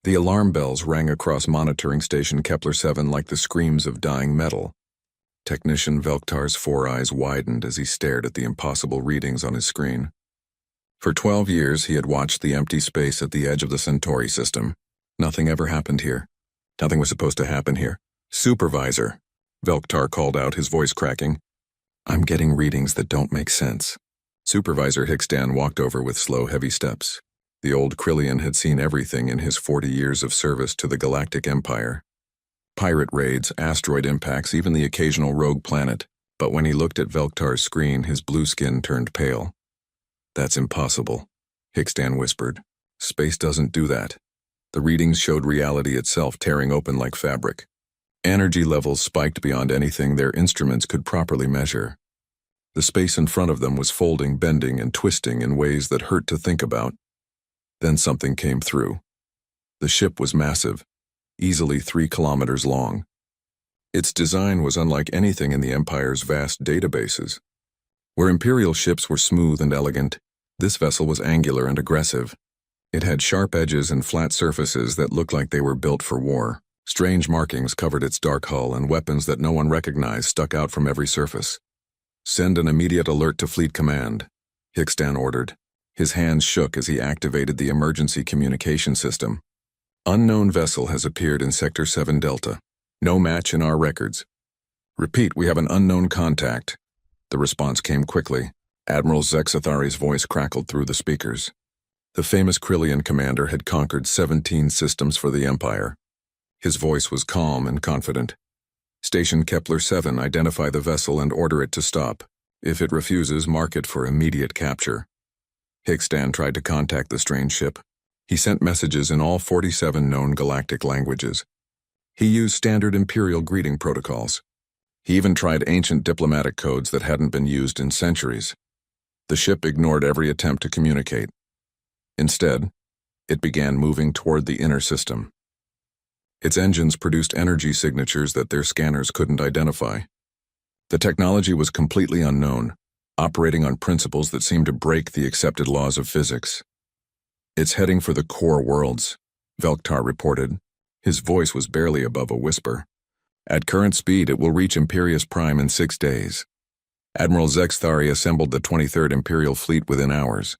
The alarm bells rang across monitoring station Kepler-7 like the screams of dying metal. Technician Velktar's four eyes widened as he stared at the impossible readings on his screen. For 12 years, he had watched the empty space at the edge of the Centauri system. Nothing ever happened here. Nothing was supposed to happen here. Supervisor, Velktar called out, his voice cracking. I'm getting readings that don't make sense. Supervisor Hickstan walked over with slow, heavy steps. The old Krillian had seen everything in his 40 years of service to the Galactic Empire. Pirate raids, asteroid impacts, even the occasional rogue planet. But when he looked at Velktar's screen, his blue skin turned pale. That's impossible, Hickstan whispered. Space doesn't do that. The readings showed reality itself tearing open like fabric. Energy levels spiked beyond anything their instruments could properly measure. The space in front of them was folding, bending, and twisting in ways that hurt to think about. Then something came through. The ship was massive, easily 3 kilometers long. Its design was unlike anything in the Empire's vast databases. Where Imperial ships were smooth and elegant, this vessel was angular and aggressive. It had sharp edges and flat surfaces that looked like they were built for war. Strange markings covered its dark hull, and weapons that no one recognized stuck out from every surface. Send an immediate alert to Fleet Command, Hickstan ordered. His hands shook as he activated the emergency communication system. Unknown vessel has appeared in Sector 7 Delta. No match in our records. Repeat, we have an unknown contact. The response came quickly. Admiral Zexathari's voice crackled through the speakers. The famous Krillian commander had conquered 17 systems for the Empire. His voice was calm and confident. Station Kepler-7, identify the vessel and order it to stop. If it refuses, mark it for immediate capture. Hickstan tried to contact the strange ship. He sent messages in all 47 known galactic languages. He used standard Imperial greeting protocols. He even tried ancient diplomatic codes that hadn't been used in centuries. The ship ignored every attempt to communicate. Instead, it began moving toward the inner system. Its engines produced energy signatures that their scanners couldn't identify. The technology was completely unknown, operating on principles that seemed to break the accepted laws of physics. It's heading for the core worlds, Velktar reported. His voice was barely above a whisper. At current speed, it will reach Imperius Prime in 6 days. Admiral Zexathari assembled the 23rd Imperial Fleet within hours.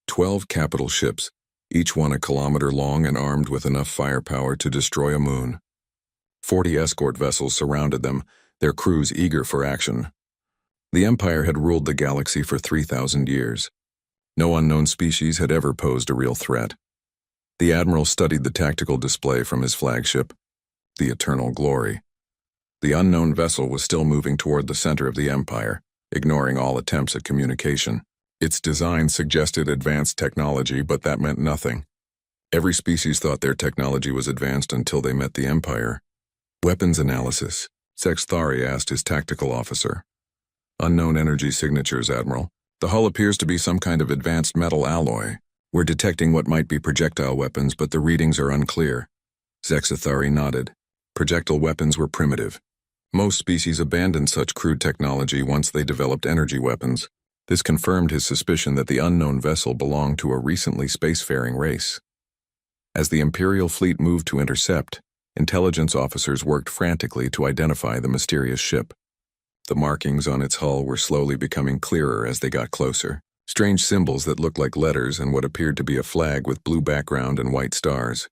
12 capital ships, each one a kilometer long and armed with enough firepower to destroy a moon. 40 escort vessels surrounded them, their crews eager for action. The Empire had ruled the galaxy for 3,000 years. No unknown species had ever posed a real threat. The Admiral studied the tactical display from his flagship, the Eternal Glory. The unknown vessel was still moving toward the center of the Empire, ignoring all attempts at communication. Its design suggested advanced technology, but that meant nothing. Every species thought their technology was advanced until they met the Empire. Weapons analysis, Zexathari asked his tactical officer. Unknown energy signatures, Admiral. The hull appears to be some kind of advanced metal alloy. We're detecting what might be projectile weapons, but the readings are unclear. Zexathari nodded. Projectile weapons were primitive. Most species abandoned such crude technology once they developed energy weapons. This confirmed his suspicion that the unknown vessel belonged to a recently spacefaring race. As the Imperial fleet moved to intercept, intelligence officers worked frantically to identify the mysterious ship. The markings on its hull were slowly becoming clearer as they got closer. Strange symbols that looked like letters and what appeared to be a flag with blue background and white stars.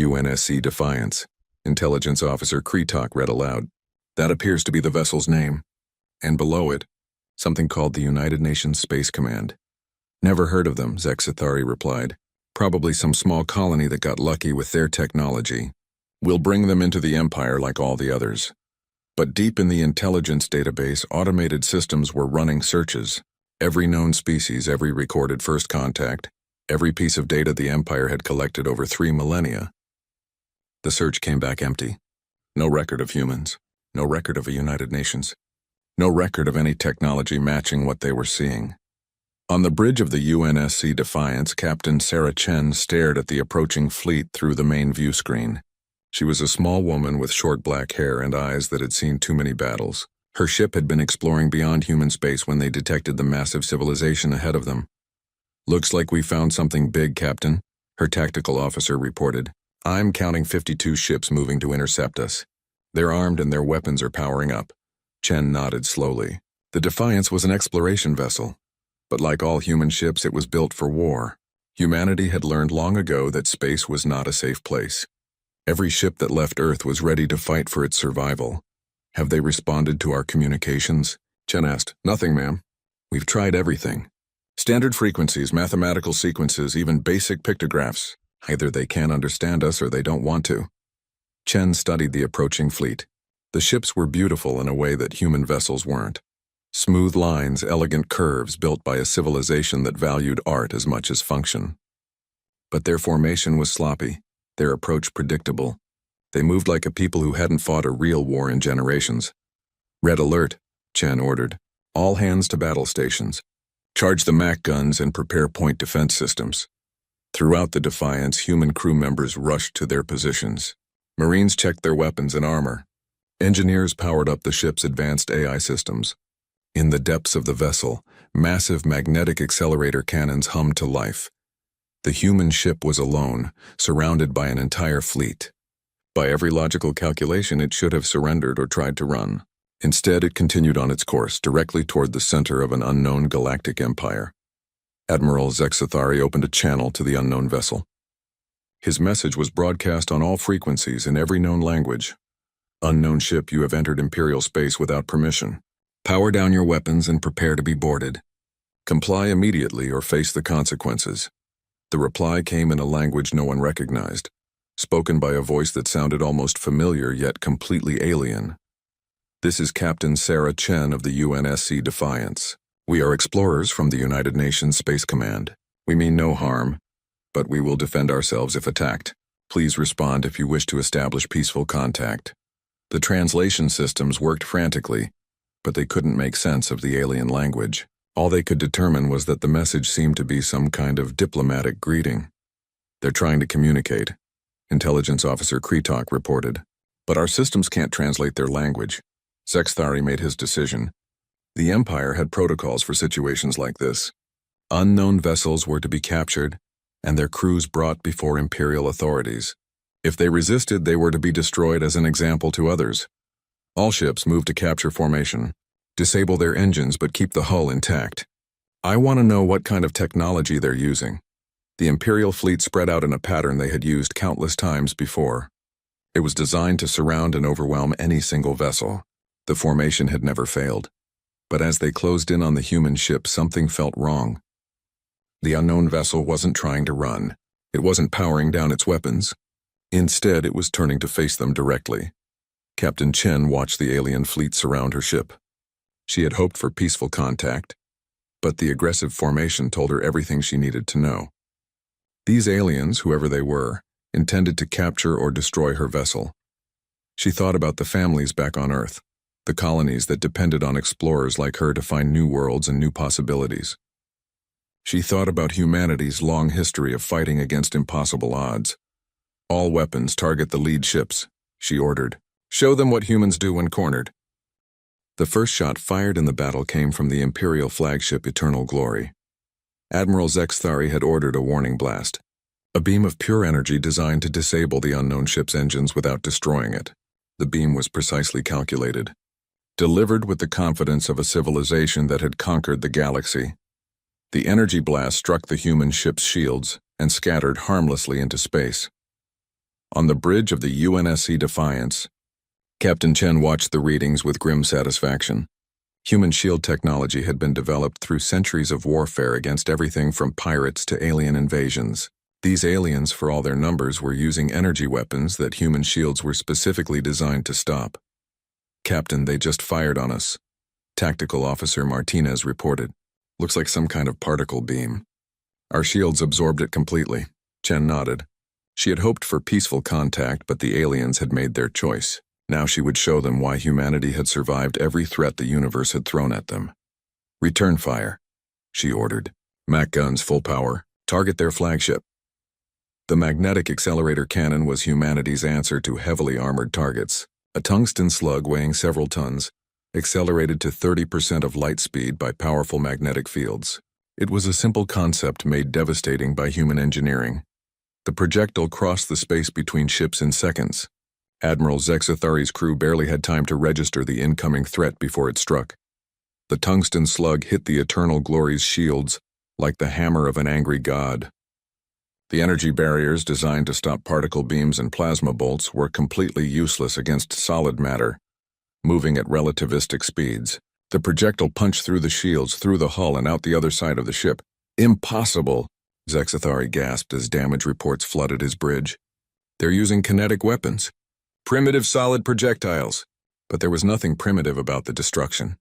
UNSC Defiance, Intelligence Officer Kretok read aloud. That appears to be the vessel's name. And below it, something called the United Nations Space Command. Never heard of them, Zexathari replied. Probably some small colony that got lucky with their technology. We'll bring them into the Empire like all the others. But deep in the intelligence database, automated systems were running searches. Every known species, every recorded first contact, every piece of data the Empire had collected over 3 millennia. The search came back empty. No record of humans. No record of a United Nations. No record of any technology matching what they were seeing. On the bridge of the UNSC Defiance, Captain Sarah Chen stared at the approaching fleet through the main view screen. She was a small woman with short black hair and eyes that had seen too many battles. Her ship had been exploring beyond human space when they detected the massive civilization ahead of them. Looks like we found something big, Captain, her tactical officer reported. I'm counting 52 ships moving to intercept us. They're armed and their weapons are powering up. Chen nodded slowly. The Defiance was an exploration vessel, but like all human ships, it was built for war. Humanity had learned long ago that space was not a safe place. Every ship that left Earth was ready to fight for its survival. Have they responded to our communications? Chen asked. Nothing, ma'am. We've tried everything. Standard frequencies, mathematical sequences, even basic pictographs. Either they can't understand us or they don't want to. Chen studied the approaching fleet. The ships were beautiful in a way that human vessels weren't. Smooth lines, elegant curves built by a civilization that valued art as much as function. But their formation was sloppy, their approach predictable. They moved like a people who hadn't fought a real war in generations. Red alert, Chen ordered. All hands to battle stations. Charge the MAC guns and prepare point defense systems. Throughout the Defiance, human crew members rushed to their positions. Marines checked their weapons and armor. Engineers powered up the ship's advanced AI systems. In the depths of the vessel, massive magnetic accelerator cannons hummed to life. The human ship was alone, surrounded by an entire fleet. By every logical calculation, it should have surrendered or tried to run. Instead, it continued on its course, directly toward the center of an unknown galactic empire. Admiral Zexathari opened a channel to the unknown vessel. His message was broadcast on all frequencies in every known language. Unknown ship, you have entered Imperial space without permission. Power down your weapons and prepare to be boarded. Comply immediately or face the consequences. The reply came in a language no one recognized, spoken by a voice that sounded almost familiar yet completely alien. This is Captain Sarah Chen of the UNSC Defiance. We are explorers from the United Nations Space Command. We mean no harm, but we will defend ourselves if attacked. Please respond if you wish to establish peaceful contact. The translation systems worked frantically, but they couldn't make sense of the alien language. All they could determine was that the message seemed to be some kind of diplomatic greeting. They're trying to communicate, Intelligence Officer Kretok reported. But our systems can't translate their language. Zexathari made his decision. The Empire had protocols for situations like this. Unknown vessels were to be captured, and their crews brought before Imperial authorities. If they resisted, they were to be destroyed as an example to others. All ships moved to capture formation. Disable their engines but keep the hull intact. I want to know what kind of technology they're using. The Imperial fleet spread out in a pattern they had used countless times before. It was designed to surround and overwhelm any single vessel. The formation had never failed. But as they closed in on the human ship, something felt wrong. The unknown vessel wasn't trying to run. It wasn't powering down its weapons. Instead, it was turning to face them directly. Captain Chen watched the alien fleet surround her ship. She had hoped for peaceful contact, but the aggressive formation told her everything she needed to know. These aliens, whoever they were, intended to capture or destroy her vessel. She thought about the families back on Earth, the colonies that depended on explorers like her to find new worlds and new possibilities. She thought about humanity's long history of fighting against impossible odds. All weapons target the lead ships, she ordered. Show them what humans do when cornered. The first shot fired in the battle came from the Imperial flagship Eternal Glory. Admiral Zexathari had ordered a warning blast, a beam of pure energy designed to disable the unknown ship's engines without destroying it. The beam was precisely calculated, delivered with the confidence of a civilization that had conquered the galaxy. The energy blast struck the human ship's shields and scattered harmlessly into space. On the bridge of the UNSC Defiance, Captain Chen watched the readings with grim satisfaction. Human shield technology had been developed through centuries of warfare against everything from pirates to alien invasions. These aliens, for all their numbers, were using energy weapons that human shields were specifically designed to stop. Captain, they just fired on us, Tactical Officer Martinez reported. Looks like some kind of particle beam. Our shields absorbed it completely. Chen nodded. She had hoped for peaceful contact, but the aliens had made their choice. Now she would show them why humanity had survived every threat the universe had thrown at them. Return fire, she ordered. MAC guns full power. Target their flagship. The magnetic accelerator cannon was humanity's answer to heavily armored targets. A tungsten slug weighing several tons, accelerated to 30% of light speed by powerful magnetic fields. It was a simple concept made devastating by human engineering. The projectile crossed the space between ships in seconds. Admiral Zexathari's crew barely had time to register the incoming threat before it struck. The tungsten slug hit the Eternal Glory's shields like the hammer of an angry god. The energy barriers designed to stop particle beams and plasma bolts were completely useless against solid matter, moving at relativistic speeds. The projectile punched through the shields, through the hull, and out the other side of the ship. Impossible, Zexathari gasped as damage reports flooded his bridge. They're using kinetic weapons. Primitive solid projectiles. But there was nothing primitive about the destruction.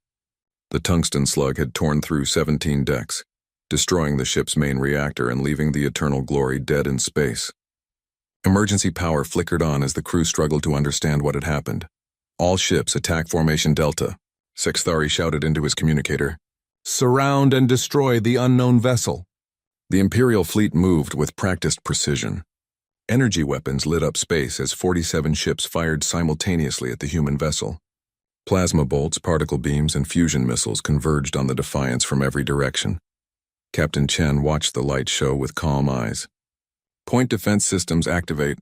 The tungsten slug had torn through 17 decks, destroying the ship's main reactor and leaving the Eternal Glory dead in space. Emergency power flickered on as the crew struggled to understand what had happened. All ships attack Formation Delta, Zexathari shouted into his communicator. Surround and destroy the unknown vessel. The Imperial fleet moved with practiced precision. Energy weapons lit up space as 47 ships fired simultaneously at the human vessel. Plasma bolts, particle beams, and fusion missiles converged on the Defiance from every direction. Captain Chen watched the light show with calm eyes. Point defense systems activate.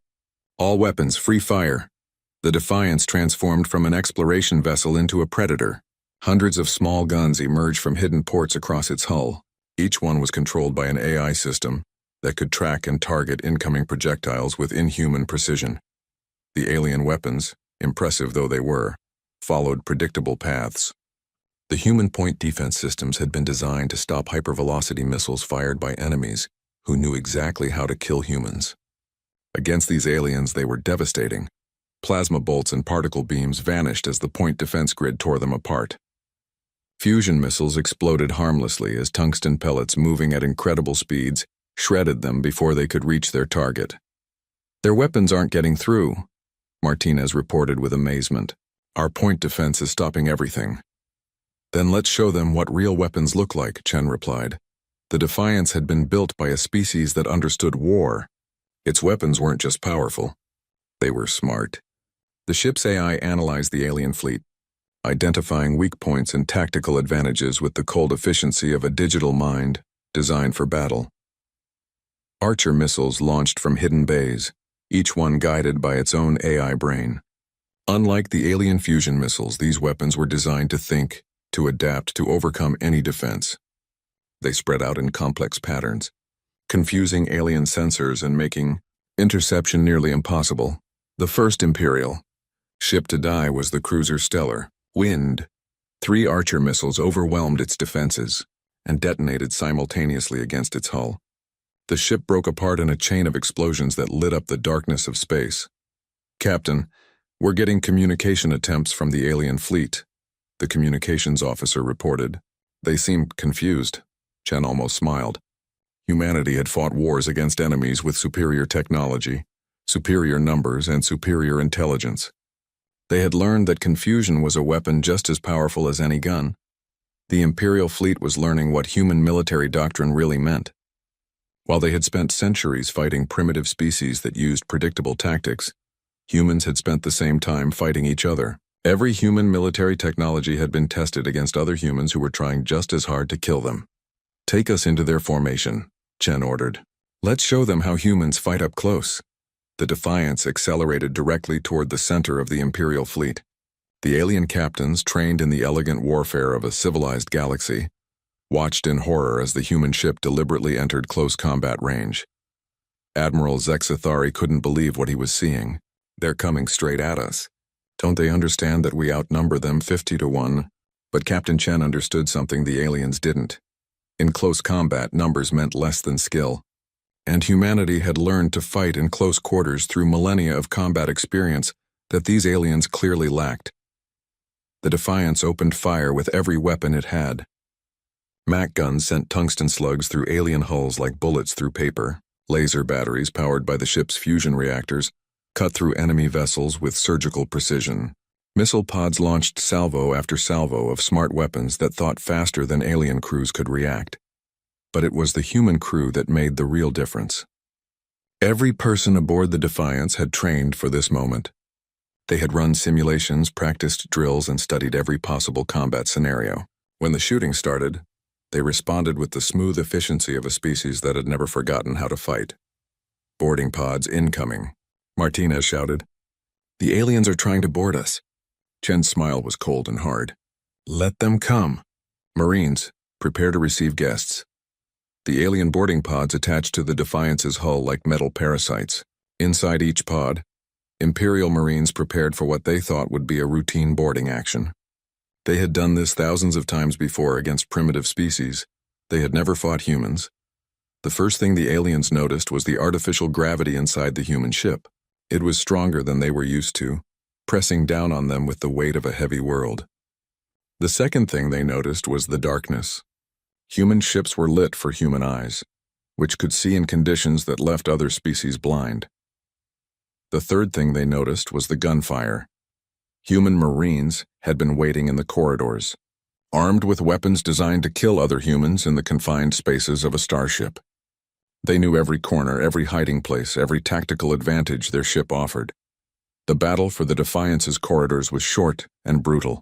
All weapons free fire. The Defiance transformed from an exploration vessel into a predator. Hundreds of small guns emerged from hidden ports across its hull. Each one was controlled by an AI system that could track and target incoming projectiles with inhuman precision. The alien weapons, impressive though they were, followed predictable paths. The human point defense systems had been designed to stop hypervelocity missiles fired by enemies who knew exactly how to kill humans. Against these aliens, they were devastating. Plasma bolts and particle beams vanished as the point defense grid tore them apart. Fusion missiles exploded harmlessly as tungsten pellets moving at incredible speeds shredded them before they could reach their target. Their weapons aren't getting through, Martinez reported with amazement. Our point defense is stopping everything. Then let's show them what real weapons look like, Chen replied. The Defiance had been built by a species that understood war. Its weapons weren't just powerful. They were smart. The ship's AI analyzed the alien fleet, identifying weak points and tactical advantages with the cold efficiency of a digital mind designed for battle. Archer missiles launched from hidden bays, each one guided by its own AI brain. Unlike the alien fusion missiles, these weapons were designed to think, to adapt, to overcome any defense. They spread out in complex patterns, confusing alien sensors and making interception nearly impossible. The first Imperial ship to die was the cruiser Stellar Wind. 3 Archer missiles overwhelmed its defenses and detonated simultaneously against its hull. The ship broke apart in a chain of explosions that lit up the darkness of space. Captain, we're getting communication attempts from the alien fleet, the communications officer reported. They seemed confused. Chen almost smiled. Humanity had fought wars against enemies with superior technology, superior numbers, and superior intelligence. They had learned that confusion was a weapon just as powerful as any gun. The Imperial fleet was learning what human military doctrine really meant. While they had spent centuries fighting primitive species that used predictable tactics, humans had spent the same time fighting each other. Every human military technology had been tested against other humans who were trying just as hard to kill them. Take us into their formation, Chen ordered. Let's show them how humans fight up close. The Defiance accelerated directly toward the center of the Imperial fleet. The alien captains, trained in the elegant warfare of a civilized galaxy, watched in horror as the human ship deliberately entered close combat range. Admiral Zexathari couldn't believe what he was seeing. They're coming straight at us. Don't they understand that we outnumber them 50-1? But Captain Chen understood something the aliens didn't. In close combat, numbers meant less than skill. And humanity had learned to fight in close quarters through millennia of combat experience that these aliens clearly lacked. The Defiance opened fire with every weapon it had. Mac guns sent tungsten slugs through alien hulls like bullets through paper. Laser batteries powered by the ship's fusion reactors cut through enemy vessels with surgical precision. Missile pods launched salvo after salvo of smart weapons that thought faster than alien crews could react. But it was the human crew that made the real difference. Every person aboard the Defiance had trained for this moment. They had run simulations, practiced drills, and studied every possible combat scenario. When the shooting started, they responded with the smooth efficiency of a species that had never forgotten how to fight. Boarding pods incoming, Martinez shouted. The aliens are trying to board us. Chen's smile was cold and hard. Let them come. Marines, prepare to receive guests. The alien boarding pods attached to the Defiance's hull like metal parasites. Inside each pod, Imperial Marines prepared for what they thought would be a routine boarding action. They had done this thousands of times before against primitive species. They had never fought humans. The first thing the aliens noticed was the artificial gravity inside the human ship. It was stronger than they were used to, pressing down on them with the weight of a heavy world. The second thing they noticed was the darkness. Human ships were lit for human eyes, which could see in conditions that left other species blind. The third thing they noticed was the gunfire. Human Marines had been waiting in the corridors, armed with weapons designed to kill other humans in the confined spaces of a starship. They knew every corner, every hiding place, every tactical advantage their ship offered. The battle for the Defiance's corridors was short and brutal.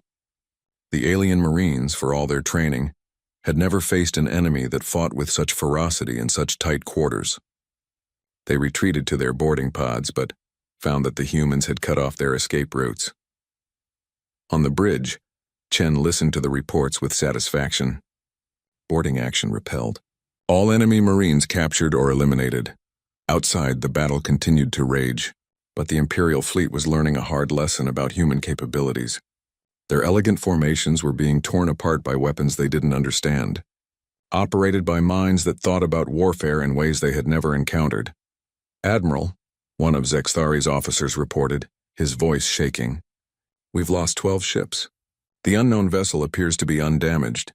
The alien Marines, for all their training, had never faced an enemy that fought with such ferocity in such tight quarters. They retreated to their boarding pods, but found that the humans had cut off their escape routes. On the bridge, Chen listened to the reports with satisfaction. Boarding action repelled. All enemy Marines captured or eliminated. Outside, the battle continued to rage, but the Imperial fleet was learning a hard lesson about human capabilities. Their elegant formations were being torn apart by weapons they didn't understand, operated by minds that thought about warfare in ways they had never encountered. Admiral, one of Zexthari's officers reported, his voice shaking. We've lost 12 ships. The unknown vessel appears to be undamaged.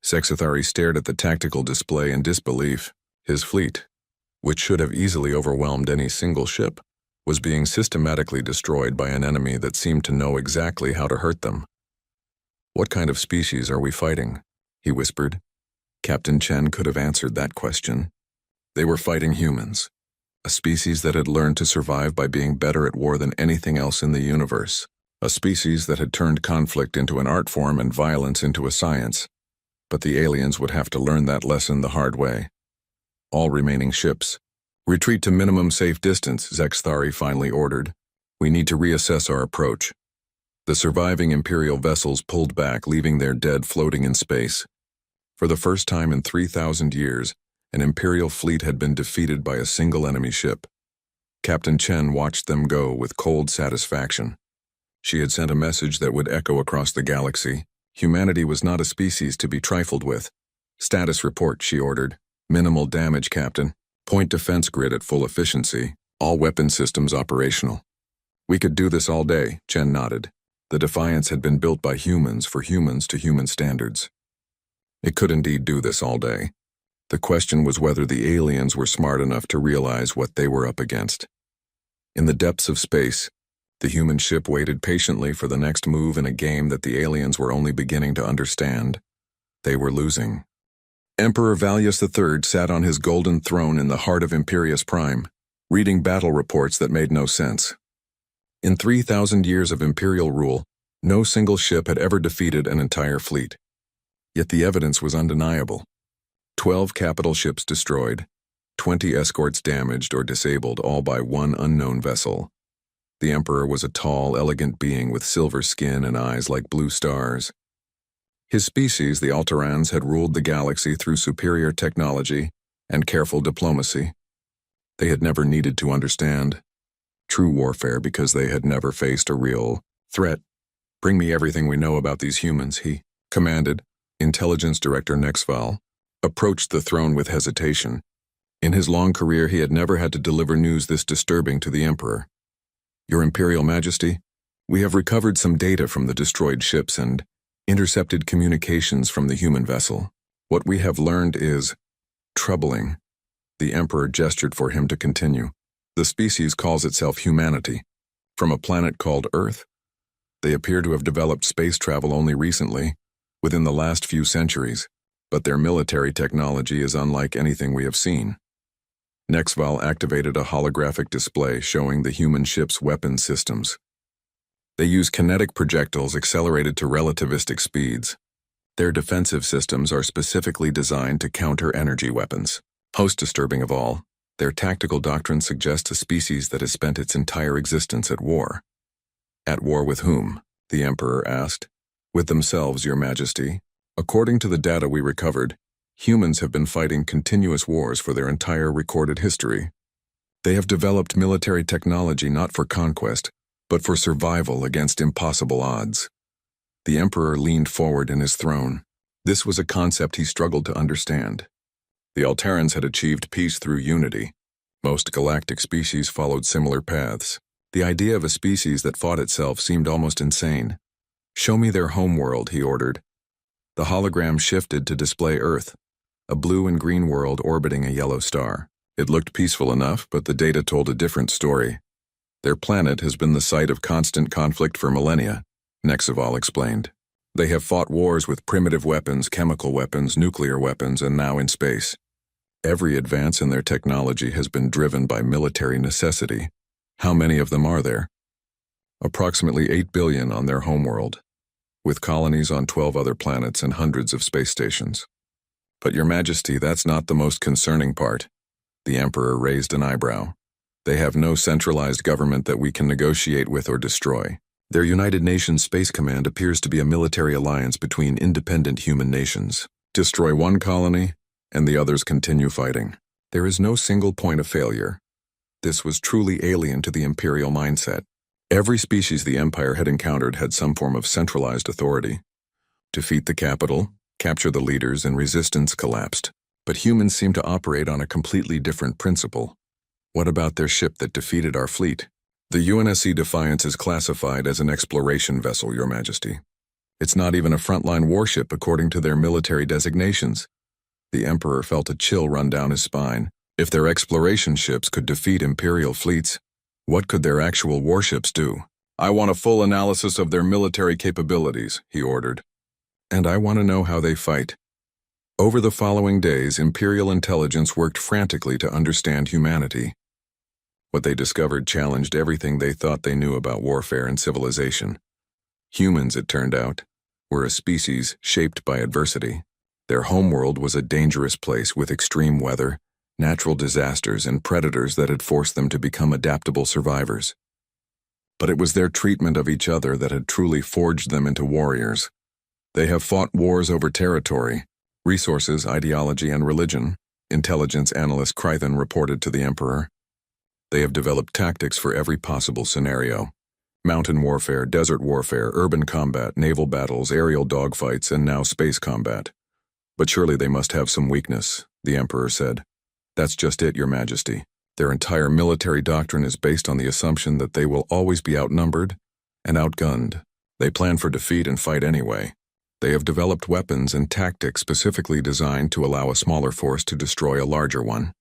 Zexthari stared at the tactical display in disbelief. His fleet, which should have easily overwhelmed any single ship, was being systematically destroyed by an enemy that seemed to know exactly how to hurt them. What kind of species are we fighting? He whispered. Captain Chen could have answered that question. They were fighting humans, a species that had learned to survive by being better at war than anything else in the universe, a species that had turned conflict into an art form and violence into a science. But the aliens would have to learn that lesson the hard way. All remaining ships, retreat to minimum safe distance, Zexthari finally ordered. We need to reassess our approach. The surviving Imperial vessels pulled back, leaving their dead floating in space. For the first time in 3,000 years, an Imperial fleet had been defeated by a single enemy ship. Captain Chen watched them go with cold satisfaction. She had sent a message that would echo across the galaxy. Humanity was not a species to be trifled with. Status report, she ordered. Minimal damage, Captain. Point defense grid at full efficiency. All weapon systems operational. We could do this all day, Chen nodded. The Defiance had been built by humans for humans to human standards. It could indeed do this all day. The question was whether the aliens were smart enough to realize what they were up against. In the depths of space, the human ship waited patiently for the next move in a game that the aliens were only beginning to understand. They were losing. Emperor Valius III sat on his golden throne in the heart of Imperius Prime, reading battle reports that made no sense. In 3,000 years of imperial rule, no single ship had ever defeated an entire fleet. Yet the evidence was undeniable. 12 capital ships destroyed, 20 escorts damaged or disabled, all by one unknown vessel. The Emperor was a tall, elegant being with silver skin and eyes like blue stars. His species, the Alterans, had ruled the galaxy through superior technology and careful diplomacy. They had never needed to understand true warfare because they had never faced a real threat. Bring me everything we know about these humans, he commanded. Intelligence Director Nexval approached the throne with hesitation. In his long career, he had never had to deliver news this disturbing to the Emperor. Your Imperial Majesty, we have recovered some data from the destroyed ships and intercepted communications from the human vessel. What we have learned is troubling. The Emperor gestured for him to continue. The species calls itself humanity. From a planet called Earth. They appear to have developed space travel only recently, within the last few centuries, but their military technology is unlike anything we have seen. Nexval activated a holographic display showing the human ship's weapon systems. They use kinetic projectiles accelerated to relativistic speeds. Their defensive systems are specifically designed to counter energy weapons. Most disturbing of all, Their tactical doctrine suggests a species that has spent its entire existence at war. At war with whom? The Emperor asked. With themselves, Your Majesty. According to the data we recovered, humans have been fighting continuous wars for their entire recorded history. They have developed military technology not for conquest, but for survival against impossible odds. The Emperor leaned forward in his throne. This was a concept he struggled to understand. The Alterans had achieved peace through unity. Most galactic species followed similar paths. The idea of a species that fought itself seemed almost insane. Show me their homeworld, he ordered. The hologram shifted to display Earth, a blue and green world orbiting a yellow star. It looked peaceful enough, but the data told a different story. Their planet has been the site of constant conflict for millennia, Nexaval explained. They have fought wars with primitive weapons, chemical weapons, nuclear weapons, and now in space. Every advance in their technology has been driven by military necessity. How many of them are there? Approximately 8 billion on their homeworld, with colonies on 12 other planets and hundreds of space stations. But Your Majesty, that's not the most concerning part. The Emperor raised an eyebrow. They have no centralized government that we can negotiate with or destroy. Their United Nations Space Command appears to be a military alliance between independent human nations. Destroy one colony, and the others continue fighting. There is no single point of failure. This was truly alien to the imperial mindset. Every species the Empire had encountered had some form of centralized authority. Defeat the capital, capture the leaders, and resistance collapsed. But humans seem to operate on a completely different principle. What about their ship that defeated our fleet? The UNSC Defiance is classified as an exploration vessel, Your Majesty. It's not even a frontline warship according to their military designations. The Emperor felt a chill run down his spine. If their exploration ships could defeat Imperial fleets, what could their actual warships do? I want a full analysis of their military capabilities, he ordered. And I want to know how they fight. Over the following days, Imperial intelligence worked frantically to understand humanity. What they discovered challenged everything they thought they knew about warfare and civilization. Humans, it turned out, were a species shaped by adversity. Their homeworld was a dangerous place with extreme weather, natural disasters, and predators that had forced them to become adaptable survivors. But it was their treatment of each other that had truly forged them into warriors. They have fought wars over territory, resources, ideology, and religion, intelligence analyst Krythan reported to the Emperor. They have developed tactics for every possible scenario. Mountain warfare, desert warfare, urban combat, naval battles, aerial dogfights, and now space combat. But surely they must have some weakness, the Emperor said. That's just it, Your Majesty. Their entire military doctrine is based on the assumption that they will always be outnumbered and outgunned. They plan for defeat and fight anyway. They have developed weapons and tactics specifically designed to allow a smaller force to destroy a larger one.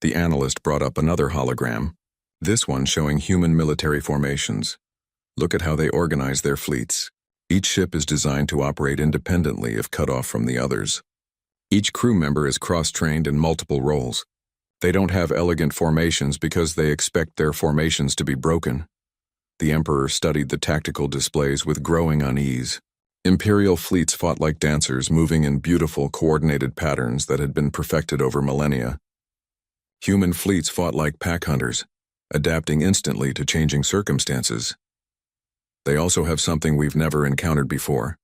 The analyst brought up another hologram, this one showing human military formations. Look at how they organize their fleets. Each ship is designed to operate independently if cut off from the others. Each crew member is cross-trained in multiple roles. They don't have elegant formations because they expect their formations to be broken. The Emperor studied the tactical displays with growing unease. Imperial fleets fought like dancers, moving in beautiful, coordinated patterns that had been perfected over millennia. Human fleets fought like pack hunters, adapting instantly to changing circumstances. They also have something we've never encountered before.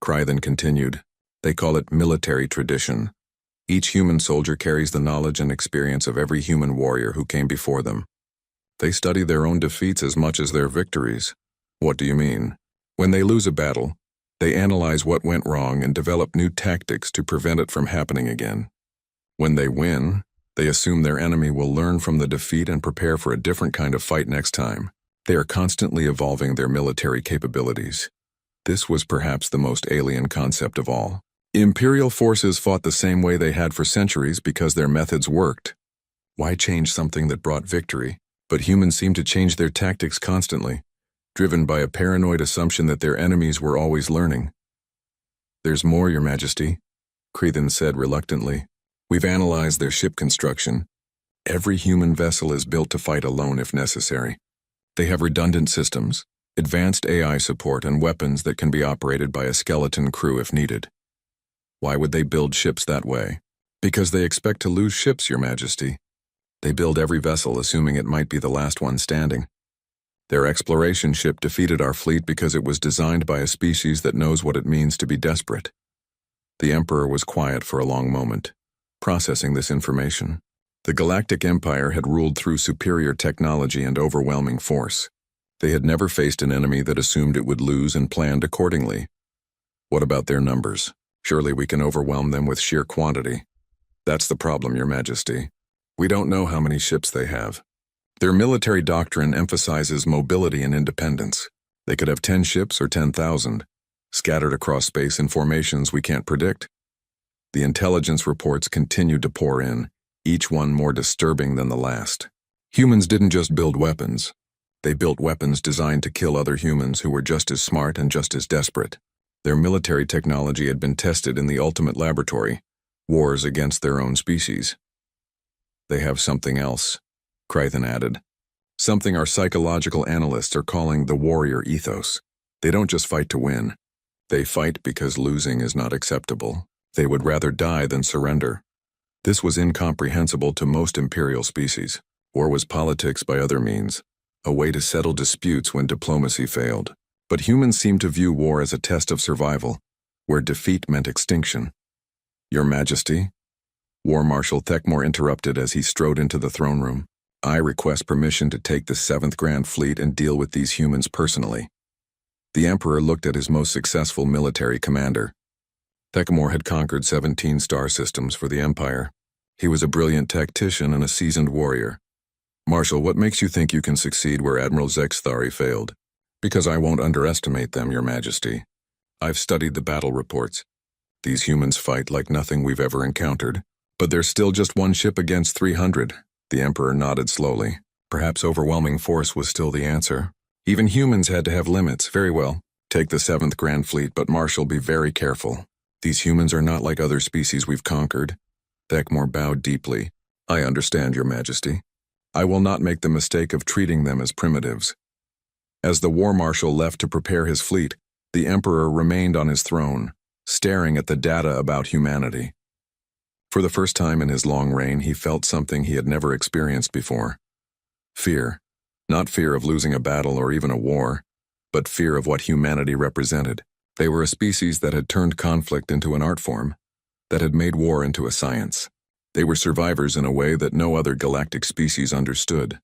Krythan continued. They call it military tradition. Each human soldier carries the knowledge and experience of every human warrior who came before them. They study their own defeats as much as their victories. What do you mean? When they lose a battle, they analyze what went wrong and develop new tactics to prevent it from happening again. When they win, they assume their enemy will learn from the defeat and prepare for a different kind of fight next time. They are constantly evolving their military capabilities. This was perhaps the most alien concept of all. Imperial forces fought the same way they had for centuries because their methods worked. Why change something that brought victory? But humans seem to change their tactics constantly, driven by a paranoid assumption that their enemies were always learning. There's more, Your Majesty, Krythan said reluctantly. We've analyzed their ship construction. Every human vessel is built to fight alone if necessary. They have redundant systems, advanced AI support, and weapons that can be operated by a skeleton crew if needed. Why would they build ships that way? Because they expect to lose ships, Your Majesty. They build every vessel assuming it might be the last one standing. Their exploration ship defeated our fleet because it was designed by a species that knows what it means to be desperate. The Emperor was quiet for a long moment, processing this information. The Galactic Empire had ruled through superior technology and overwhelming force. They had never faced an enemy that assumed it would lose and planned accordingly. What about their numbers? Surely we can overwhelm them with sheer quantity. That's the problem, Your Majesty. We don't know how many ships they have. Their military doctrine emphasizes mobility and independence. They could have 10 ships or 10,000, scattered across space in formations we can't predict. The intelligence reports continued to pour in, each one more disturbing than the last. Humans didn't just build weapons. They built weapons designed to kill other humans who were just as smart and just as desperate. Their military technology had been tested in the ultimate laboratory, wars against their own species. They have something else, Krythan added. Something our psychological analysts are calling the warrior ethos. They don't just fight to win. They fight because losing is not acceptable. They would rather die than surrender. This was incomprehensible to most imperial species. War was politics by other means, a way to settle disputes when diplomacy failed. But humans seemed to view war as a test of survival, where defeat meant extinction. Your Majesty, War Marshal Thekmor interrupted as he strode into the throne room. I request permission to take the 7th Grand Fleet and deal with these humans personally. The Emperor looked at his most successful military commander. Thekmor had conquered 17 star systems for the Empire. He was a brilliant tactician and a seasoned warrior. Marshal, what makes you think you can succeed where Admiral Zexthari failed? Because I won't underestimate them, Your Majesty. I've studied the battle reports. These humans fight like nothing we've ever encountered. But there's still just one ship against 300. The Emperor nodded slowly. Perhaps overwhelming force was still the answer. Even humans had to have limits. Very well. Take the 7th Grand Fleet, but Marshal, be very careful. These humans are not like other species we've conquered. Thekmor bowed deeply. I understand, Your Majesty. I will not make the mistake of treating them as primitives. As the War Marshal left to prepare his fleet, the Emperor remained on his throne, staring at the data about humanity. For the first time in his long reign, he felt something he had never experienced before. Fear. Not fear of losing a battle or even a war, but fear of what humanity represented. They were a species that had turned conflict into an art form, that had made war into a science. They were survivors in a way that no other galactic species understood.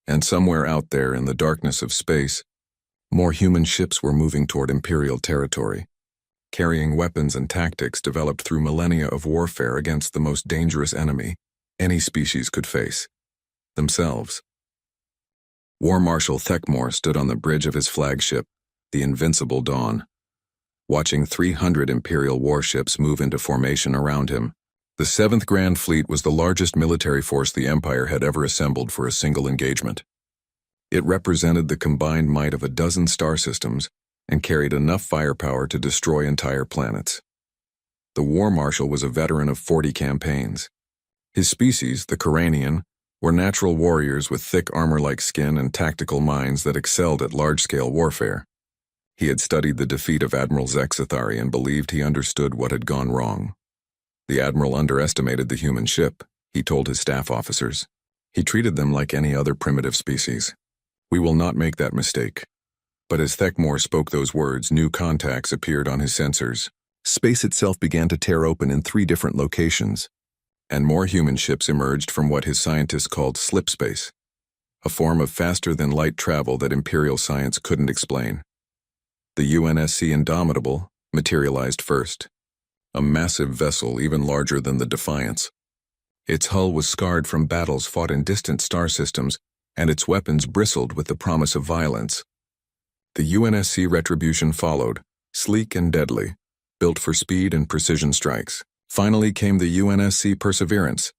And somewhere out there in the darkness of space, more human ships were moving toward Imperial territory, carrying weapons and tactics developed through millennia of warfare against the most dangerous enemy any species could face: themselves. War Marshal Thekmor stood on the bridge of his flagship, the Invincible Dawn, watching 300 Imperial warships move into formation around him. The 7th Grand Fleet was the largest military force the Empire had ever assembled for a single engagement. It represented the combined might of a dozen star systems and carried enough firepower to destroy entire planets. The War Marshal was a veteran of 40 campaigns. His species, the Koranian, were natural warriors with thick armor-like skin and tactical minds that excelled at large-scale warfare. He had studied the defeat of Admiral Zexthari and believed he understood what had gone wrong. The Admiral underestimated the human ship, he told his staff officers. He treated them like any other primitive species. We will not make that mistake. But as Thekmor spoke those words, new contacts appeared on his sensors. Space itself began to tear open in 3 different locations, and more human ships emerged from what his scientists called slip space, a form of faster-than-light travel that Imperial science couldn't explain. The UNSC Indomitable materialized first, a massive vessel even larger than the Defiance. Its hull was scarred from battles fought in distant star systems, and its weapons bristled with the promise of violence. The UNSC Retribution followed, sleek and deadly, built for speed and precision strikes. Finally came the UNSC Perseverance,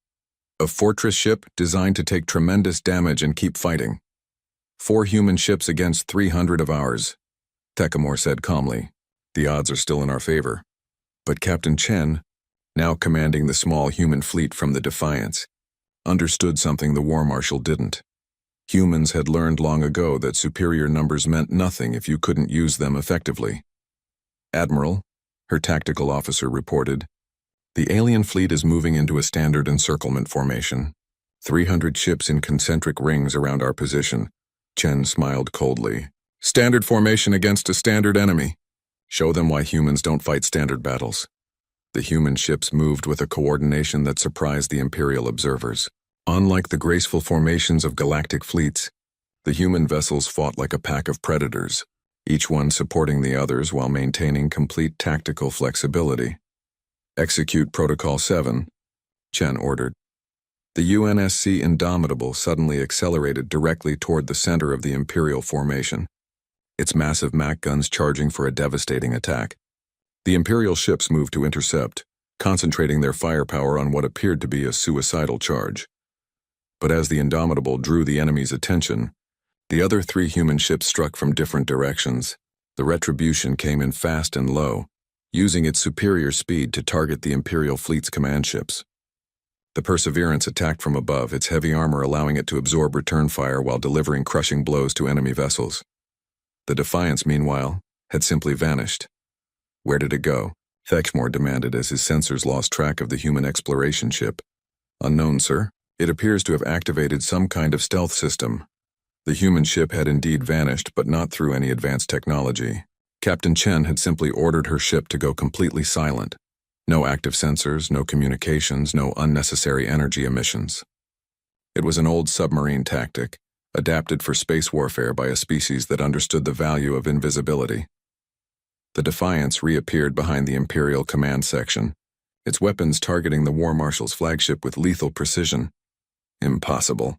a fortress ship designed to take tremendous damage and keep fighting. 4 human ships against 300 of ours, Thekmor said calmly. The odds are still in our favor. But Captain Chen, now commanding the small human fleet from the Defiance, understood something the War Marshal didn't. Humans had learned long ago that superior numbers meant nothing if you couldn't use them effectively. Admiral, her tactical officer reported, the alien fleet is moving into a standard encirclement formation. 300 ships in concentric rings around our position. Chen smiled coldly. Standard formation against a standard enemy. Show them why humans don't fight standard battles. The human ships moved with a coordination that surprised the Imperial observers. Unlike the graceful formations of galactic fleets, the human vessels fought like a pack of predators, each one supporting the others while maintaining complete tactical flexibility. Execute Protocol 7, Chen ordered. The UNSC Indomitable suddenly accelerated directly toward the center of the Imperial formation, its massive Mach guns charging for a devastating attack. The Imperial ships moved to intercept, concentrating their firepower on what appeared to be a suicidal charge. But as the Indomitable drew the enemy's attention, the other 3 human ships struck from different directions. The Retribution came in fast and low, using its superior speed to target the Imperial fleet's command ships. The Perseverance attacked from above, its heavy armor allowing it to absorb return fire while delivering crushing blows to enemy vessels. The Defiance, meanwhile, had simply vanished. Where did it go? Thexmore demanded as his sensors lost track of the human exploration ship. Unknown, sir. It appears to have activated some kind of stealth system. The human ship had indeed vanished, but not through any advanced technology. Captain Chen had simply ordered her ship to go completely silent. No active sensors, no communications, no unnecessary energy emissions. It was an old submarine tactic, adapted for space warfare by a species that understood the value of invisibility. The Defiance reappeared behind the Imperial command section, its weapons targeting the War Marshal's flagship with lethal precision. Impossible,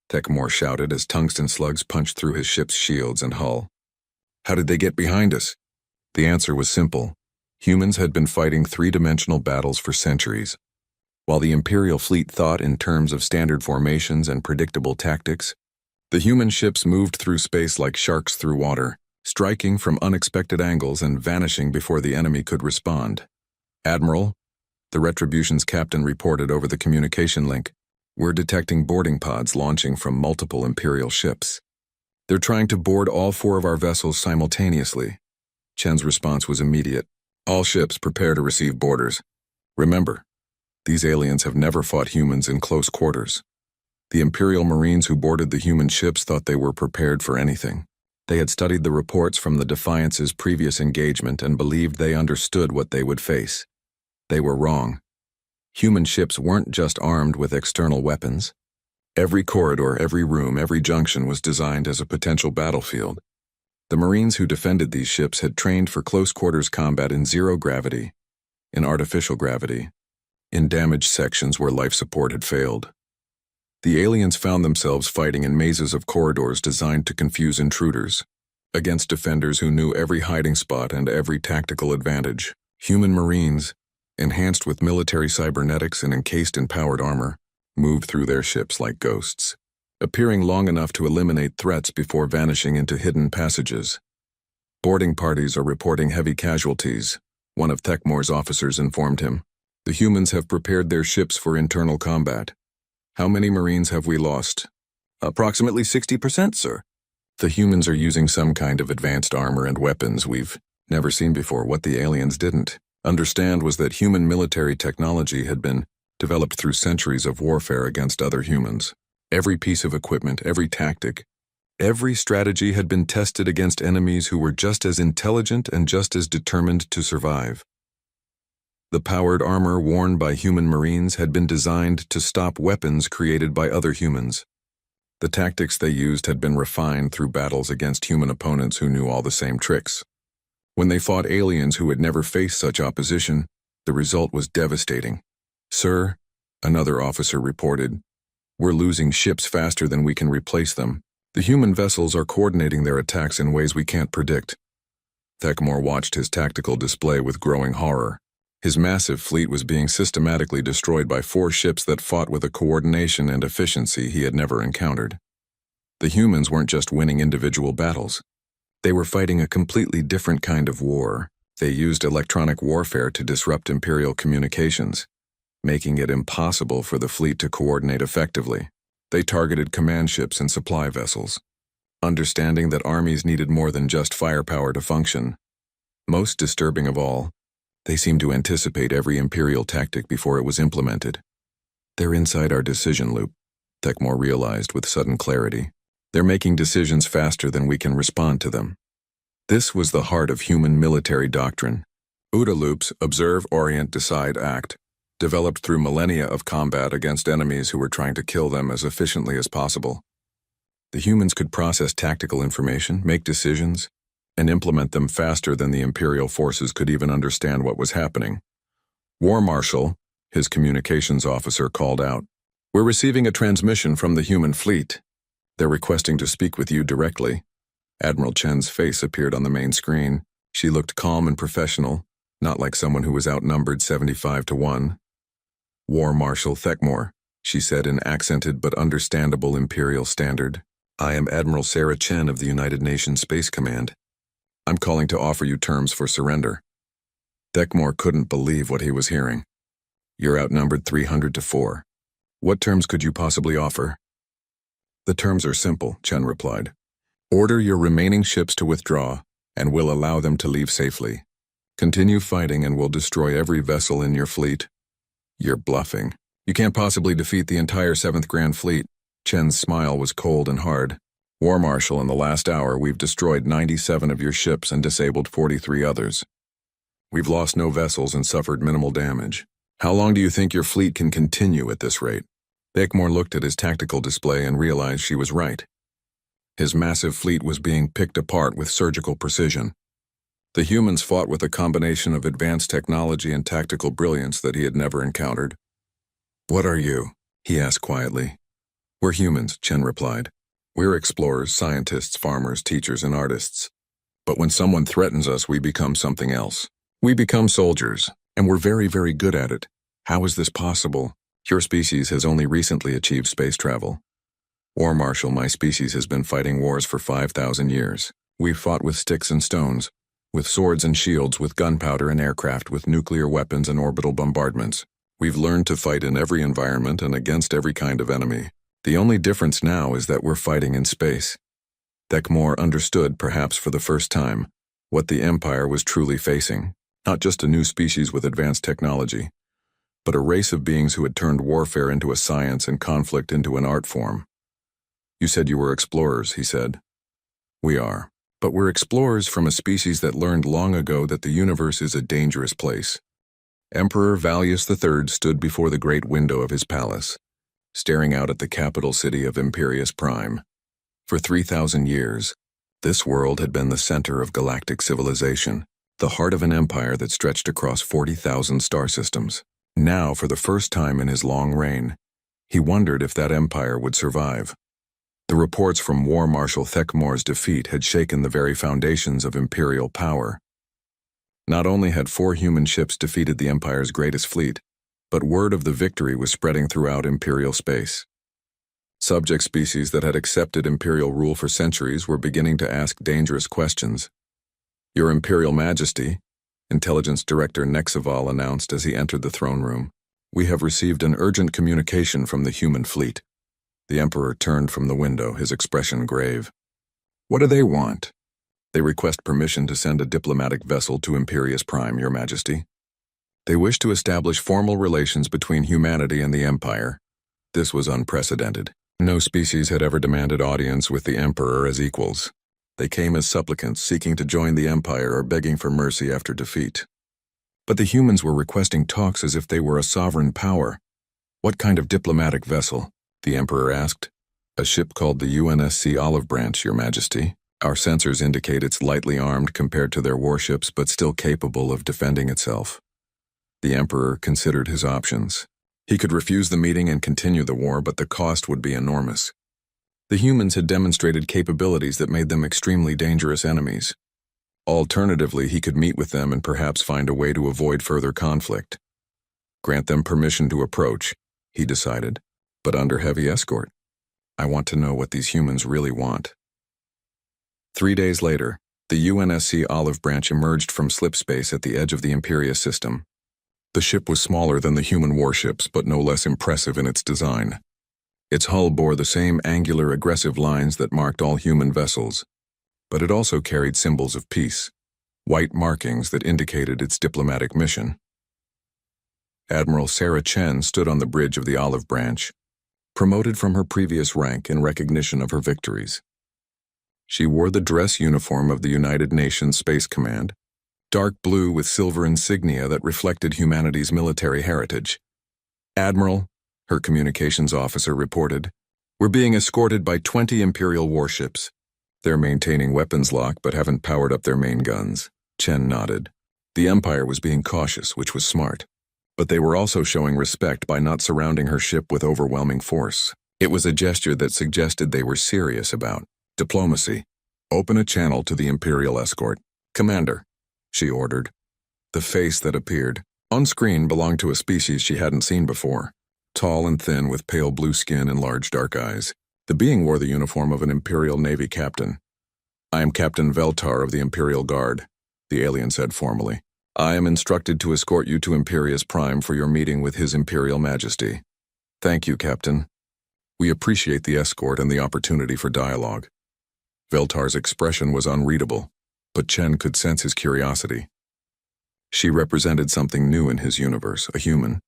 Thexmore shouted as tungsten slugs punched through his ship's shields and hull. How did they get behind us? The answer was simple. Humans had been fighting 3-dimensional battles for centuries. While the Imperial fleet thought in terms of standard formations and predictable tactics, the human ships moved through space like sharks through water, striking from unexpected angles and vanishing before the enemy could respond. Admiral, the Retribution's captain reported over the communication link, we're detecting boarding pods launching from multiple Imperial ships. They're trying to board all 4 of our vessels simultaneously. Chen's response was immediate. All ships prepare to receive boarders. Remember, these aliens have never fought humans in close quarters. The Imperial Marines who boarded the human ships thought they were prepared for anything. They had studied the reports from the Defiance's previous engagement and believed they understood what they would face. They were wrong. Human ships weren't just armed with external weapons. Every corridor, every room, every junction was designed as a potential battlefield. The Marines who defended these ships had trained for close-quarters combat in zero gravity, in artificial gravity, in damaged sections where life support had failed. The aliens found themselves fighting in mazes of corridors designed to confuse intruders, against defenders who knew every hiding spot and every tactical advantage. Human Marines, enhanced with military cybernetics and encased in powered armor, moved through their ships like ghosts, appearing long enough to eliminate threats before vanishing into hidden passages. Boarding parties are reporting heavy casualties, one of Thexmore's officers informed him. The humans have prepared their ships for internal combat. How many Marines have we lost? Approximately 60%, sir. The humans are using some kind of advanced armor and weapons we've never seen before. What the aliens didn't understand was that human military technology had been developed through centuries of warfare against other humans. Every piece of equipment, every tactic, every strategy had been tested against enemies who were just as intelligent and just as determined to survive. The powered armor worn by human Marines had been designed to stop weapons created by other humans. The tactics they used had been refined through battles against human opponents who knew all the same tricks. When they fought aliens who had never faced such opposition, the result was devastating. Sir, another officer reported, we're losing ships faster than we can replace them. The human vessels are coordinating their attacks in ways we can't predict. Thexmore watched his tactical display with growing horror. His massive fleet was being systematically destroyed by 4 ships that fought with a coordination and efficiency he had never encountered. The humans weren't just winning individual battles. They were fighting a completely different kind of war. They used electronic warfare to disrupt Imperial communications, making it impossible for the fleet to coordinate effectively. They targeted command ships and supply vessels, understanding that armies needed more than just firepower to function. Most disturbing of all, they seemed to anticipate every Imperial tactic before it was implemented. They're inside our decision loop, Thekmore realized with sudden clarity. They're making decisions faster than we can respond to them. This was the heart of human military doctrine. OODA loops, observe, orient, decide, act, developed through millennia of combat against enemies who were trying to kill them as efficiently as possible. The humans could process tactical information, make decisions, and implement them faster than the Imperial forces could even understand what was happening. War Marshal, his communications officer, called out, "We're receiving a transmission from the human fleet. They're requesting to speak with you directly." Admiral Chen's face appeared on the main screen. She looked calm and professional, not like someone who was outnumbered 75-1. "War Marshal Thekmore," she said in accented but understandable Imperial standard. "I am Admiral Sarah Chen of the United Nations Space Command. I'm calling to offer you terms for surrender." Thekmore couldn't believe what he was hearing. "You're outnumbered 300-4. What terms could you possibly offer?" "The terms are simple," Chen replied. "Order your remaining ships to withdraw, and we'll allow them to leave safely. Continue fighting and we'll destroy every vessel in your fleet." "You're bluffing. You can't possibly defeat the entire 7th Grand Fleet." Chen's smile was cold and hard. "War Marshal, in the last hour, we've destroyed 97 of your ships and disabled 43 others. We've lost no vessels and suffered minimal damage. How long do you think your fleet can continue at this rate?" Thekmore looked at his tactical display and realized she was right. His massive fleet was being picked apart with surgical precision. The humans fought with a combination of advanced technology and tactical brilliance that he had never encountered. "What are you?" he asked quietly. "We're humans," Chen replied. "We're explorers, scientists, farmers, teachers, and artists. But when someone threatens us, we become something else. We become soldiers, and we're very, very good at it. How is this possible? Your species has only recently achieved space travel." "War Marshal, my species has been fighting wars for 5,000 years. We've fought with sticks and stones, with swords and shields, with gunpowder and aircraft, with nuclear weapons and orbital bombardments. We've learned to fight in every environment and against every kind of enemy. The only difference now is that we're fighting in space." Thekmore understood, perhaps for the first time, what the Empire was truly facing. Not just a new species with advanced technology, but a race of beings who had turned warfare into a science and conflict into an art form. "You said you were explorers," he said. "We are. But we're explorers from a species that learned long ago that the universe is a dangerous place." Emperor Valius III stood before the great window of his palace, staring out at the capital city of Imperius Prime. For 3,000 years, this world had been the center of galactic civilization, the heart of an empire that stretched across 40,000 star systems. Now, for the first time in his long reign, he wondered if that empire would survive. The reports from War Marshal Thekmore's defeat had shaken the very foundations of imperial power. Not only had 4 human ships defeated the Empire's greatest fleet, but word of the victory was spreading throughout imperial space. Subject species that had accepted imperial rule for centuries were beginning to ask dangerous questions. "Your Imperial Majesty," Intelligence Director Nexaval announced as he entered the throne room, "we have received an urgent communication from the human fleet." The Emperor turned from the window, his expression grave. "What do they want?" "They request permission to send a diplomatic vessel to Imperius Prime, Your Majesty. They wish to establish formal relations between humanity and the Empire." This was unprecedented. No species had ever demanded audience with the Emperor as equals. They came as supplicants seeking to join the Empire or begging for mercy after defeat. But the humans were requesting talks as if they were a sovereign power. "What kind of diplomatic vessel?" the Emperor asked. "A ship called the UNSC Olive Branch, Your Majesty. Our sensors indicate it's lightly armed compared to their warships, but still capable of defending itself." The Emperor considered his options. He could refuse the meeting and continue the war, but the cost would be enormous. The humans had demonstrated capabilities that made them extremely dangerous enemies. Alternatively, he could meet with them and perhaps find a way to avoid further conflict. Grant them permission to approach, he decided, but under heavy escort. I want to know what these humans really want. 3 days later, the UNSC Olive Branch emerged from slipspace at the edge of the Imperius system. The ship was smaller than the human warships, but no less impressive in its design. Its hull bore the same angular, aggressive lines that marked all human vessels, but it also carried symbols of peace, white markings that indicated its diplomatic mission. Admiral Sarah Chen stood on the bridge of the Olive Branch, promoted from her previous rank in recognition of her victories. She wore the dress uniform of the United Nations Space Command, dark blue with silver insignia that reflected humanity's military heritage. "Admiral," her communications officer reported, "we're being escorted by 20 Imperial warships. They're maintaining weapons lock but haven't powered up their main guns." Chen nodded. The Empire was being cautious, which was smart. But they were also showing respect by not surrounding her ship with overwhelming force. It was a gesture that suggested they were serious about diplomacy. "Open a channel to the Imperial escort." "Commander," she ordered. The face that appeared on screen belonged to a species she hadn't seen before. Tall and thin with pale blue skin and large dark eyes. The being wore the uniform of an Imperial Navy captain. "I am Captain Veltar of the Imperial Guard," the alien said formally. "I am instructed to escort you to Imperius Prime for your meeting with His Imperial Majesty." "Thank you, Captain. We appreciate the escort and the opportunity for dialogue." Veltar's expression was unreadable, but Chen could sense his curiosity. She represented something new in his universe, a human,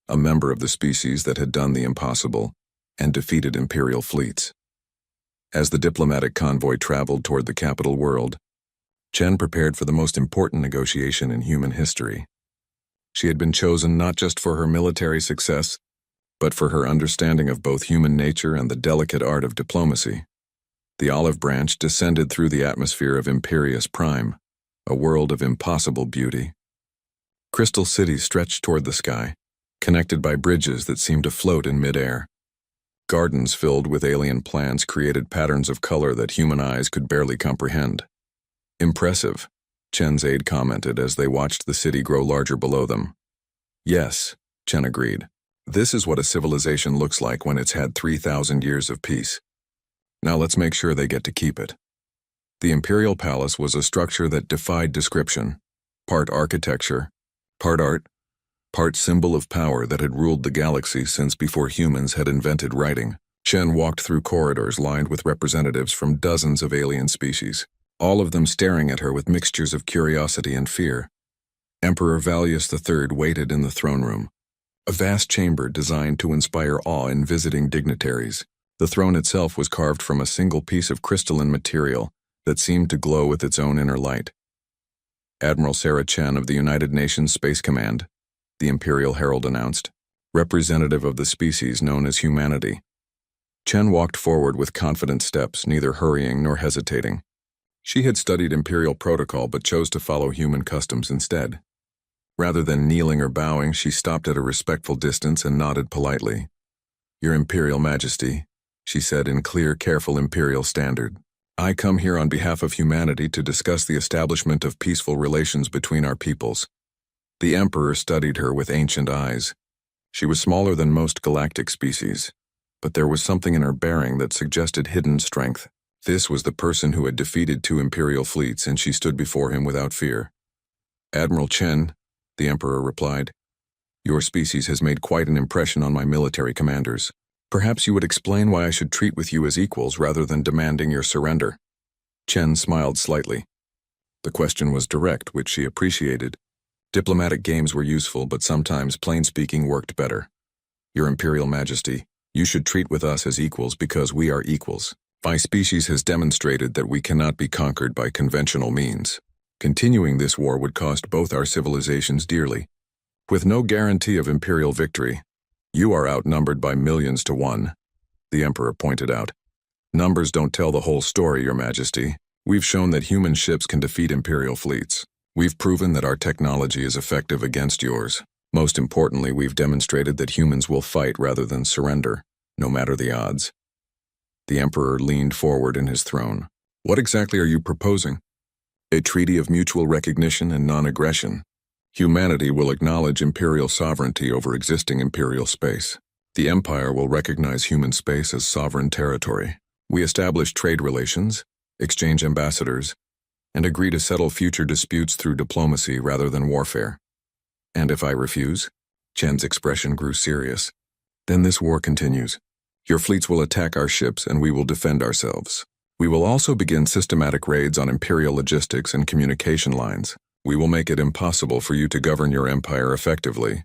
a member of the species that had done the impossible and defeated Imperial fleets. As the diplomatic convoy traveled toward the capital world, Chen prepared for the most important negotiation in human history. She had been chosen not just for her military success, but for her understanding of both human nature and the delicate art of diplomacy. The olive branch descended through the atmosphere of Imperius Prime, a world of impossible beauty. Crystal cities stretched toward the sky, connected by bridges that seemed to float in midair. Gardens filled with alien plants created patterns of color that human eyes could barely comprehend. "Impressive," Chen's aide commented as they watched the city grow larger below them. "Yes," Chen agreed. "This is what a civilization looks like when it's had 3,000 years of peace. Now let's make sure they get to keep it." The Imperial Palace was a structure that defied description, part architecture, part art, part symbol of power that had ruled the galaxy since before humans had invented writing. Chen walked through corridors lined with representatives from dozens of alien species, all of them staring at her with mixtures of curiosity and fear. Emperor Valius III waited in the throne room, a vast chamber designed to inspire awe in visiting dignitaries. The throne itself was carved from a single piece of crystalline material that seemed to glow with its own inner light. "Admiral Sarah Chen of the United Nations Space Command," the Imperial Herald announced, representative of the species known as humanity. Chen walked forward with confident steps, neither hurrying nor hesitating. She had studied Imperial protocol but chose to follow human customs instead. Rather than kneeling or bowing, she stopped at a respectful distance and nodded politely. "Your Imperial Majesty," she said in clear, careful Imperial standard. "I come here on behalf of humanity to discuss the establishment of peaceful relations between our peoples." The Emperor studied her with ancient eyes. She was smaller than most galactic species, but there was something in her bearing that suggested hidden strength. This was the person who had defeated 2 Imperial fleets, and she stood before him without fear. "Admiral Chen," the Emperor replied, "your species has made quite an impression on my military commanders. Perhaps you would explain why I should treat with you as equals rather than demanding your surrender." Chen smiled slightly. The question was direct, which she appreciated. Diplomatic games were useful, but sometimes plain speaking worked better. "Your Imperial Majesty, you should treat with us as equals because we are equals. My species has demonstrated that we cannot be conquered by conventional means. Continuing this war would cost both our civilizations dearly. With no guarantee of Imperial victory, you are outnumbered by millions to 1, the Emperor pointed out. "Numbers don't tell the whole story, Your Majesty. We've shown that human ships can defeat Imperial fleets. We've proven that our technology is effective against yours. Most importantly, we've demonstrated that humans will fight rather than surrender, no matter the odds." The Emperor leaned forward in his throne. "What exactly are you proposing?" "A treaty of mutual recognition and non-aggression. Humanity will acknowledge Imperial sovereignty over existing Imperial space. The Empire will recognize human space as sovereign territory. We establish trade relations, exchange ambassadors, and agree to settle future disputes through diplomacy rather than warfare." "And if I refuse?" Chen's expression grew serious. "Then this war continues. Your fleets will attack our ships and we will defend ourselves. We will also begin systematic raids on Imperial logistics and communication lines. We will make it impossible for you to govern your empire effectively."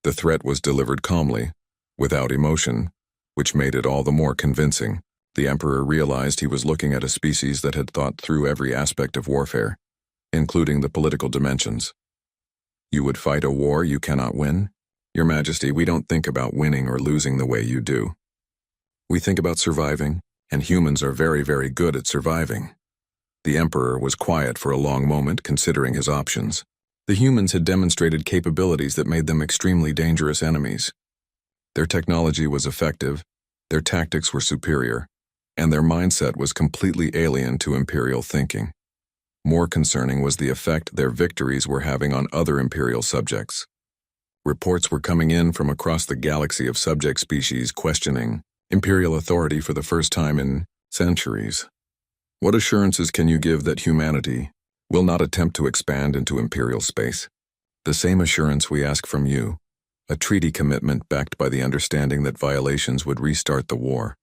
The threat was delivered calmly, without emotion, which made it all the more convincing. The Emperor realized he was looking at a species that had thought through every aspect of warfare, including the political dimensions. You would fight a war you cannot win? Your Majesty, we don't think about winning or losing the way you do. We think about surviving, and humans are very, very good at surviving. The Emperor was quiet for a long moment, considering his options. The humans had demonstrated capabilities that made them extremely dangerous enemies. Their technology was effective, their tactics were superior, and their mindset was completely alien to Imperial thinking. More concerning was the effect their victories were having on other Imperial subjects. Reports were coming in from across the galaxy of subject species questioning Imperial authority for the first time in centuries. What assurances can you give that humanity will not attempt to expand into Imperial space? The same assurance we ask from you, a treaty commitment backed by the understanding that violations would restart the war.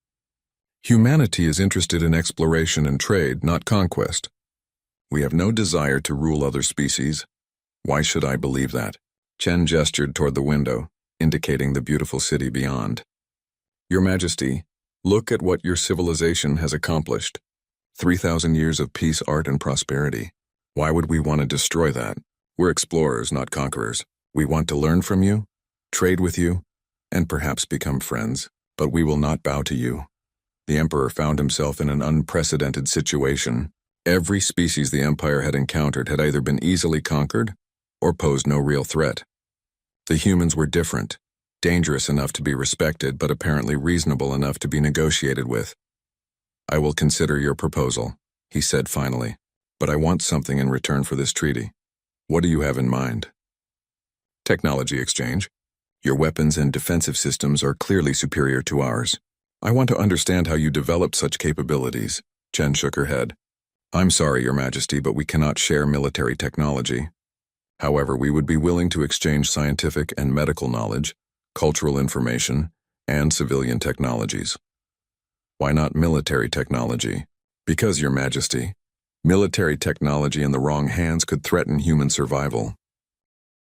Humanity is interested in exploration and trade, not conquest. We have no desire to rule other species. Why should I believe that? Chen gestured toward the window, indicating the beautiful city beyond. Your Majesty, look at what your civilization has accomplished. 3,000 years of peace, art, and prosperity. Why would we want to destroy that? We're explorers, not conquerors. We want to learn from you, trade with you, and perhaps become friends, but we will not bow to you. The Emperor found himself in an unprecedented situation. Every species the Empire had encountered had either been easily conquered or posed no real threat. The humans were different, dangerous enough to be respected but apparently reasonable enough to be negotiated with. I will consider your proposal, he said finally, but I want something in return for this treaty. What do you have in mind? Technology exchange. Your weapons and defensive systems are clearly superior to ours. I want to understand how you developed such capabilities. Chen shook her head. I'm sorry, Your Majesty, but we cannot share military technology. However, we would be willing to exchange scientific and medical knowledge, cultural information, and civilian technologies. Why not military technology? Because, Your Majesty, military technology in the wrong hands could threaten human survival.